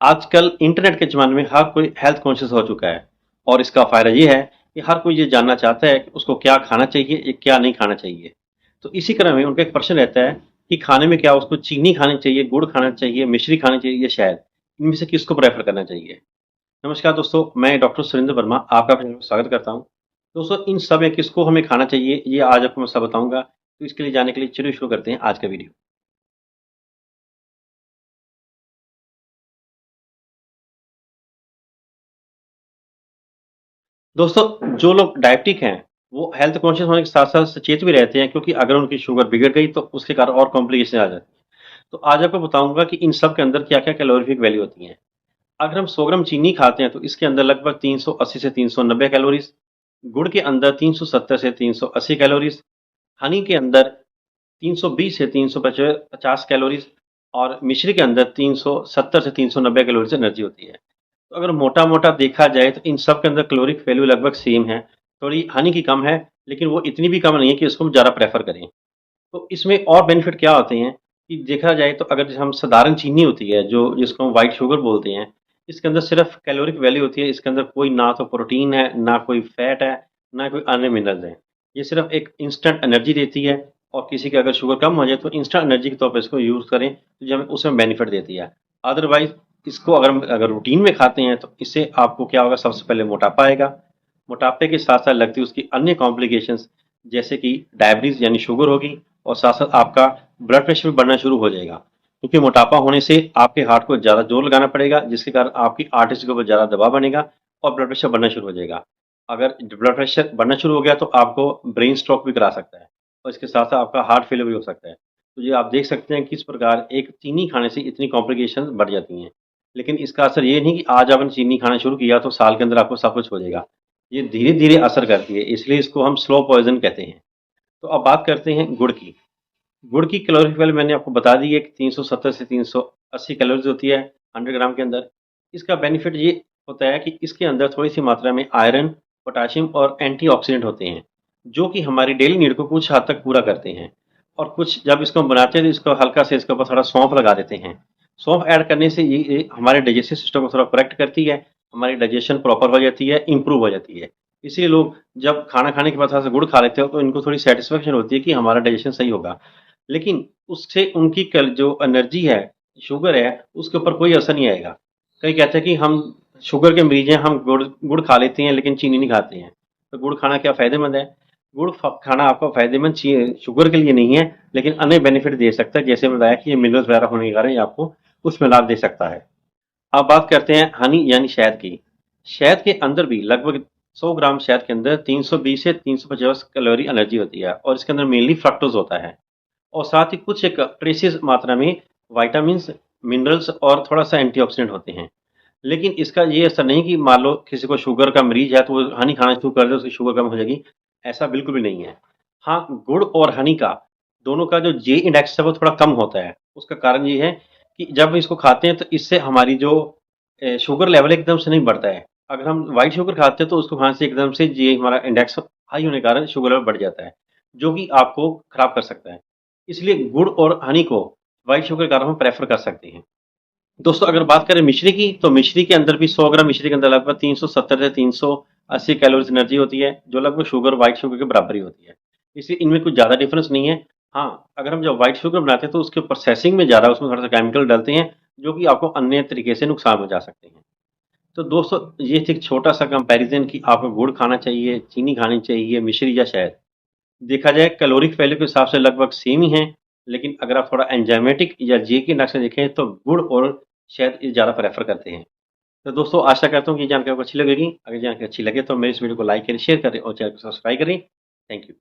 आजकल इंटरनेट के ज़माने में हर कोई हेल्थ कॉन्शियस हो चुका है और इसका फ़ायदा ये है कि हर कोई ये जानना चाहता है कि उसको क्या खाना चाहिए या क्या नहीं खाना चाहिए। तो इसी क्रम में उनका एक प्रश्न रहता है कि खाने में क्या उसको चीनी खानी चाहिए, गुड़ खाना चाहिए, मिश्री खानी चाहिए या शहद? इनमें से किसको प्रेफ़र करना चाहिए? नमस्कार दोस्तों, मैं डॉक्टर सुरेंद्र वर्मा आपका अपने चैनल में स्वागत करता हूँ। दोस्तों, इन सब में किसको हमें खाना चाहिए, ये आज आपको मैं सब बताऊँगा। तो इसके लिए जानने के लिए चलिए शुरू करते हैं आज का वीडियो। दोस्तों, जो लोग डायबिटिक हैं, वो हेल्थ कॉन्शियस होने के साथ-साथ सचेत भी रहते हैं क्योंकि अगर उनकी शुगर बिगड़ गई तो उसके कारण और कॉम्प्लिकेशन आ जाती है। तो आज आपको बताऊँगा कि इन सब के अंदर क्या-क्या कैलोरीफिक वैल्यू होती हैं। अगर हम 100 ग्राम चीनी खाते हैं तो इसके अंदर लगभग 380 से 390 कैलोरीज़, गुड़ के अंदर 370 से 380 कैलोरीज़, हनी के अंदर 320 से 350 कैलोरीज़ और मिश्री के अंदर 370 से 390 कैलोरीज़ एनर्जी होती है। तो अगर मोटा-मोटा देखा जाए तो इन सब के अंदर कैलोरिक वैल्यू लगभग सेम है। थोड़ी हनी की कम है, लेकिन वो इतनी भी कम नहीं है कि इसको हम ज़्यादा प्रेफ़र करें। तो इसमें और बेनिफिट क्या होते हैं कि देखा जाए तो अगर हम साधारण चीनी होती है, जो जिसको हम व्हाइट शुगर बोलते हैं, इसके अंदर सिर्फ़ कैलोरिक वैल्यू होती है, इसके अंदर कोई ना तो प्रोटीन है, ना कोई फैट है, ना कोई अन्य मिनरल्स हैं। ये सिर्फ़ एक इंस्टेंट एनर्जी देती है और किसी की अगर शुगर कम हो जाए तो इंस्टेंट एनर्जी के तौर पे इसको यूज़ करें, तो जो हमें उसमें बेनिफिट देती है। अदरवाइज़ इसको अगर रूटीन में खाते हैं तो इससे आपको क्या होगा, सबसे पहले मोटापा आएगा। मोटापे के साथ-साथ लगती है उसकी अन्य कॉम्प्लिकेशंस जैसे कि डायबिटीज़ यानी शुगर होगी और साथ-साथ आपका ब्लड प्रेशर भी बढ़ना शुरू हो जाएगा। क्योंकि मोटापा होने से आपके हार्ट को ज़्यादा ज़ोर लगाना पड़ेगा, जिसके कारण आपकी आर्टरीज़ के ऊपर ज़्यादा दबाव बनेगा और ब्लड प्रेशर बढ़ना शुरू हो जाएगा। अगर ब्लड प्रेशर बढ़ना शुरू हो गया तो आपको ब्रेन स्ट्रोक भी करा सकता है और इसके साथ-साथ आपका हार्ट फेलियर भी हो सकता है। तो ये आप देख सकते हैं किस प्रकार एक चीनी खाने से इतनी कॉम्प्लिकेशंस बढ़ जाती हैं। लेकिन इसका असर ये नहीं कि आज आपने चीनी खाना शुरू किया तो साल के अंदर आपको सब कुछ हो जाएगा। ये धीरे-धीरे असर करती है, इसलिए इसको हम स्लो पॉइज़न कहते हैं। तो अब बात करते हैं गुड़ की। गुड़ की कैलोरी वैल्यू मैंने आपको बता दी है कि 370 से 380 कैलोरीज़ होती है 100 ग्राम के अंदर। इसका बेनिफिट ये होता है कि इसके अंदर थोड़ी-सी मात्रा में आयरन, पोटेशियम और एंटीऑक्सीडेंट होते हैं, जो कि हमारी डेली नीड को कुछ हद तक पूरा करते हैं। और कुछ जब इसको हम बनाते हैं तो इसको हल्का से इसके ऊपर थोड़ा सौंफ लगा देते हैं। सौंफ ऐड करने से ये हमारे डाइजेस्टिव सिस्टम को थोड़ा करेक्ट करती है, हमारी डाइजेशन प्रॉपर हो जाती है, इम्प्रूव हो जाती है। इसीलिए लोग जब खाना खाने के बाद थोड़ा-सा गुड़ खा लेते हो तो इनको थोड़ी सैटिस्फैक्शन होती है कि हमारा डाइजेशन सही होगा। लेकिन उससे उनकी कल जो एनर्जी है, शुगर है, उसके ऊपर कोई असर नहीं आएगा। कई कहते हैं कि हम शुगर के मरीज़ हैं, हम गुड़ गुड़ खा लेते हैं लेकिन चीनी नहीं खाते हैं। तो गुड़ खाना क्या फ़ायदेमंद है? गुड़ फ खाना आपको फ़ायदेमंद शुगर के लिए नहीं है, लेकिन अन्य बेनिफिट दे सकता है। जैसे बताया कि ये मिनरल्स वगैरह होने के कारण ये आपको कुछ में लाभ दे सकता है। अब बात करते हैं हनी यानी शहद की। शहद के अंदर भी लगभग 100 ग्राम शहद के अंदर 320 से 350 कैलोरी एनर्जी होती है और इसके अंदर मेनली फ्रक्टोज़ होता है। और साथ ही कुछ एक ट्रेसेस मात्रा में विटामिन्स, मिनरल्स और थोड़ा-सा एंटीऑक्सीडेंट होते हैं। लेकिन इसका ये असर नहीं कि मान लो किसी को शुगर का मरीज़ है तो वो हनी खाना शुरू कर दे उसकी शुगर कम हो जाएगी, ऐसा बिल्कुल भी नहीं है। हाँ, गुड़ और हनी का दोनों का जो जे इंडेक्स है वो थोड़ा कम होता है। उसका कारण ये है कि जब इसको खाते हैं तो इससे हमारी जो शुगर लेवल एकदम से नहीं बढ़ता है। अगर हम व्हाइट शुगर खाते हैं तो उसको खाने से एकदम से जे हमारा इंडेक्स हाई होने के कारण शुगर लेवल बढ़ जाता है, जो कि आपको खराब कर सकता है। इसलिए गुड़ और हनी को व्हाइट शुगर के कारण हम प्रेफ़र कर सकते हैं। दोस्तों, अगर बात करें मिश्री की, तो मिश्री के अंदर भी 100 ग्राम मिश्री के अंदर लगभग 370 से 380 कैलोरीज़ एनर्जी होती है, जो लगभग शुगर व्हाइट शुगर के बराबर ही होती है। इसलिए इनमें कुछ ज़्यादा डिफ़रेंस नहीं है। हाँ, अगर हम जब व्हाइट शुगर बनाते हैं तो उसके प्रोसेसिंग में ज़्यादा उसमें थोड़ा-सा केमिकल डालते हैं, जो कि आपको अन्य तरीके से नुकसान पहुँचा सकते हैं। तो दोस्तों, ये थी एक छोटा-सा कंपैरिज़न कि आपको गुड़ खाना चाहिए, चीनी खानी चाहिए, मिश्री या शहद। देखा जाए कैलोरिक वैल्यू के हिसाब से लगभग सेम ही हैं, लेकिन अगर आप थोड़ा एंजाइमेटिक या जे के नक्शे देखें तो गुड़ और शहद ये ज़्यादा प्रेफ़र करते हैं। तो दोस्तों, आशा करता हूँ कि ये जानकारी आपको अच्छी लगेगी। अगर जानकारी अच्छी लगे तो मेरे इस वीडियो को लाइक करें, शेयर करें और चैनल को सब्सक्राइब करें। Thank you.